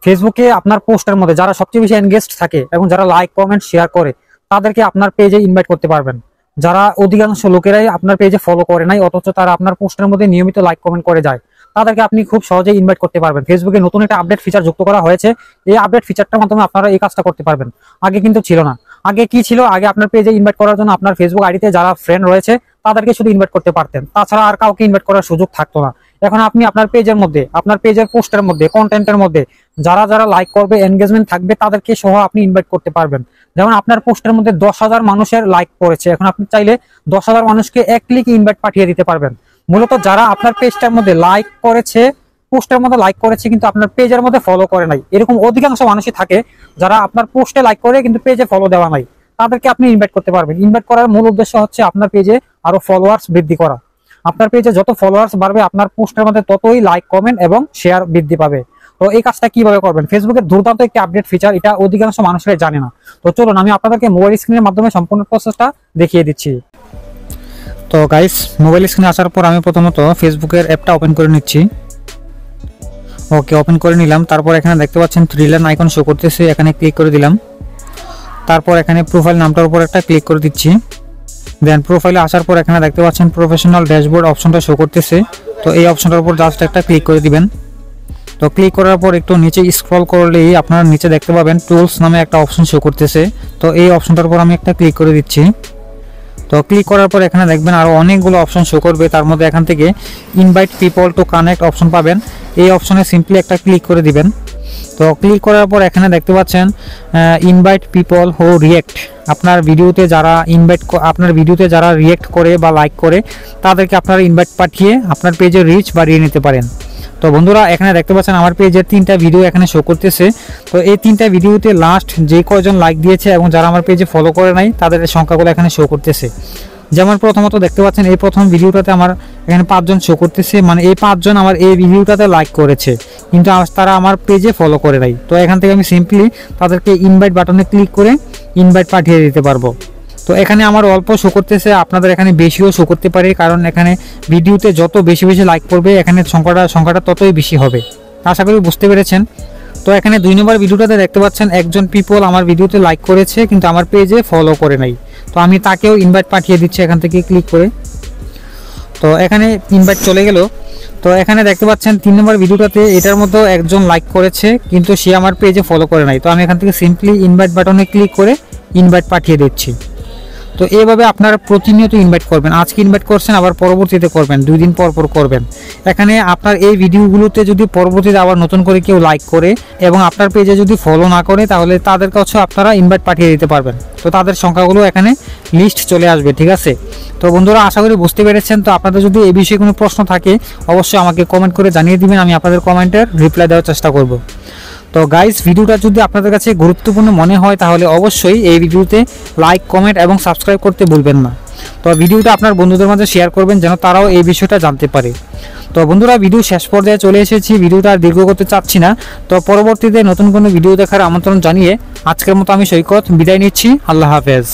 ফেসবুকে আপনার পোস্টের মধ্যে যারা সবচেয়ে বেশি এনগেজড থাকে এবং যারা লাইক কমেন্ট শেয়ার করে তাদেরকে আপনার পেজে ইনভাইট করতে পারবেন। যারা অধিকাংশ লোকেরাই আপনার পেজে ফলো করে নাই অথচ তারা আপনার পোস্টের মধ্যে নিয়মিত লাইক কমেন্ট করে যায়, তাদেরকে আপনি খুব সহজেই ইনভাইট করতে পারবেন। ফেসবুকে নতুন একটা আপডেট ফিচার যুক্ত করা হয়েছে, এই আপডেট ফিচারটার মাধ্যমে আপনারা এই কাজটা করতে পারবেন। আগে কিন্তু ছিল না। আগে কি ছিল, আগে আপনার পেজে ইনভাইট করার জন্য আপনার ফেসবুক আইডিতে যারা ফ্রেন্ড রয়েছে তাদেরকে শুধু ইনভাইট করতে পারতেন, তাছাড়া আর কাউকে ইনভাইট করার সুযোগ থাকতো না। এখন আপনি আপনার পেজের মধ্যে, আপনার পেজের পোস্টের মধ্যে, কন্টেন্টের মধ্যে যারা যারা লাইক করবে, এনগেজমেন্ট থাকবে, তাদেরকে সহ আপনি ইনভাইট করতে পারবেন। যেমন আপনার পোস্টের মধ্যে 10,000 মানুষের লাইক পড়েছে, এখন আপনি চাইলে 10,000 মানুষকে এক ক্লিকে ইনভাইট পাঠিয়ে দিতে পারবেন। মূলত যারা আপনার পেজটার মধ্যে লাইক করেছে, পোস্টের মধ্যে লাইক করেছে কিন্তু আপনার পেজের মধ্যে ফলো করে নাই, এরকম অধিকাংশ মানুষই থাকে যারা আপনার পোস্টে লাইক করে কিন্তু পেজে ফলো দেওয়া নাই, তাদেরকে আপনি ইনভাইট করতে পারবেন। ইনভাইট করার মূল উদ্দেশ্য হচ্ছে আপনার পেজে আরো ফলোয়ার্স বৃদ্ধি করা। আপনার পেজে যত ফলোয়ার্স বাড়বে আপনার পোস্টের মধ্যে ততই লাইক কমেন্ট এবং শেয়ার বৃদ্ধি পাবে। তো এই কাজটা কিভাবে করবেন, ফেসবুকের দুর্দান্ত একটি আপডেট ফিচার, এটা অধিকাংশ মানুষরাই জানে না। তো চলুন আমি আপনাদেরকে মোবাইল স্ক্রিনের মাধ্যমে সম্পূর্ণ প্রসেসটা দেখিয়ে দিচ্ছি। তো গাইস, মোবাইল স্ক্রিনে আসার পর আমি প্রথমত ফেসবুকের অ্যাপটা ওপেন করে নিচ্ছি। ওকে, ওপেন করে নিলাম। তারপর এখানে দেখতে পাচ্ছেন থ্রি লাইন আইকন শো করতেছে, এখানে ক্লিক করে দিলাম। তারপর এখানে প্রোফাইল নামটার উপর একটা ক্লিক করে দিচ্ছি। দেন প্রোফাইলে আসার পর এখানে দেখতে পাচ্ছেন প্রফেশনাল ড্যাশবোর্ড অপশনটা শো করতেছে, তো এই অপশনটার উপর জাস্ট একটা ক্লিক করে দিবেন। তো ক্লিক করার পর একটু নিচে স্ক্রল করলেই আপনারা নিচে দেখতে পাবেন টুলস নামে একটা অপশন শো করতেছে, তো এই অপশনটার উপর আমি একটা ক্লিক করে দিচ্ছি। তো ক্লিক করার পর এখানে দেখবেন আরও অনেকগুলো অপশন শো করবে, তার মধ্যে এখান থেকে invite people to connect option পাবেন, এই অপশনে সিম্পলি একটা ক্লিক করে দিবেন। তো ক্লিক করার পর এখানে দেখতে পাচ্ছেন ইনভাইট পিপল হু রিয়েক্ট, আপনার ভিডিওতে যারা রিয়েক্ট করে বা লাইক করে তাদেরকে আপনারা ইনভাইট পাঠিয়ে আপনার পেজের রিচ বাড়িয়ে নিতে পারেন। তো বন্ধুরা এখানে দেখতে পাচ্ছেন আমার পেজের 3টা ভিডিও এখানে শো করতেছে, তো এই 3টা ভিডিওতে লাস্ট যে কয়জন লাইক দিয়েছে এবং যারা আমার পেজে ফলো করে নাই তাদের সংখ্যাগুলো এখানে শো করতেছে। যেমন প্রথমত দেখতে পাচ্ছেন এই প্রথম ভিডিওটাতে আমার এখানে 5 জন শো করতেছে, মানে এই 5 জন আমার এই ভিডিওটাতে লাইক করেছে কিন্তু তারা আমার পেজে ফলো করে নাই। তো এখান থেকে আমি সিম্পলি তাদেরকে ইনভাইট বাটনে ক্লিক করে ইনভাইট পাঠিয়ে দিতে পারবো। তো এখানে আমার অল্প শো করতেছে, আপনাদের এখানে বেশিও শো করতে পারে, কারণ এখানে ভিডিওতে যত বেশি লাইক করবে এখানে সংখ্যাটা ততই বেশি হবে। আশা করি বুঝতে পেরেছেন। তো এখানে 2 নম্বর ভিডিওটাতে দেখতে পাচ্ছেন একজন পিপল আমার ভিডিওতে লাইক করেছে কিন্তু আমার পেজে ফলো করে নাই, তো আমি তাকেও ইনভাইট পাঠিয়ে দিচ্ছি এখান থেকে ক্লিক করে। তো এখানে ইনভাইট চলে গেল। তো এখানে দেখতে পাচ্ছেন 3 নম্বর ভিডিওটাতে এটার মধ্যে একজন লাইক করেছে কিন্তু সে আমার পেজে ফলো করে নাই, তো আমি এখান থেকে সিম্পলি ইনভাইট বাটনে ক্লিক করে ইনভাইট পাঠিয়ে দিচ্ছি। তো এইভাবে আপনারা প্রতিনিয়ত ইনভাইট করবেন, আজকে ইনভাইট করছেন আবার পরবর্তীতে করবেন, 2 দিন পর করবেন। এখানে আপনার এই ভিডিওগুলোতে যদি পরবর্তীতে আবার নতুন করে কেউ লাইক করে এবং আপনার পেজে যদি ফলো না করে তাহলে তাদের কাছে আপনারা ইনভাইট পাঠিয়ে দিতে পারবেন, তো তাদের সংখ্যাগুলো এখানে লিস্ট চলে আসবে। ঠিক আছে, তো বন্ধুরা আশা করি বুঝতে পেরেছেন। তো আপনাদের যদি এই বিষয়ে কোনো প্রশ্ন থাকে অবশ্যই আমাকে কমেন্ট করে জানিয়ে দিবেন, আমি আপনাদের কমেন্টের রিপ্লাই দেওয়ার চেষ্টা করব। তো গাইস, ভিডিওটা যদি আপনাদের কাছে গুরুত্বপূর্ণ মনে হয় তাহলে অবশ্যই এই ভিডিওতে লাইক কমেন্ট এবং সাবস্ক্রাইব করতে ভুলবেন না। তো ভিডিওটা আপনার বন্ধুদের মাঝে শেয়ার করবেন যেন তারাও এই বিষয়টা জানতে পারে। তো বন্ধুরা ভিডিও শেষ পর্যায়ে চলে এসেছি, ভিডিওটা আর দীর্ঘ করতে চাচ্ছি না। তো পরবর্তীতে নতুন কোনো ভিডিও দেখার আমন্ত্রণ জানিয়ে আজকের মতো আমি সৈকত বিদায় নিচ্ছি। আল্লাহ হাফেজ।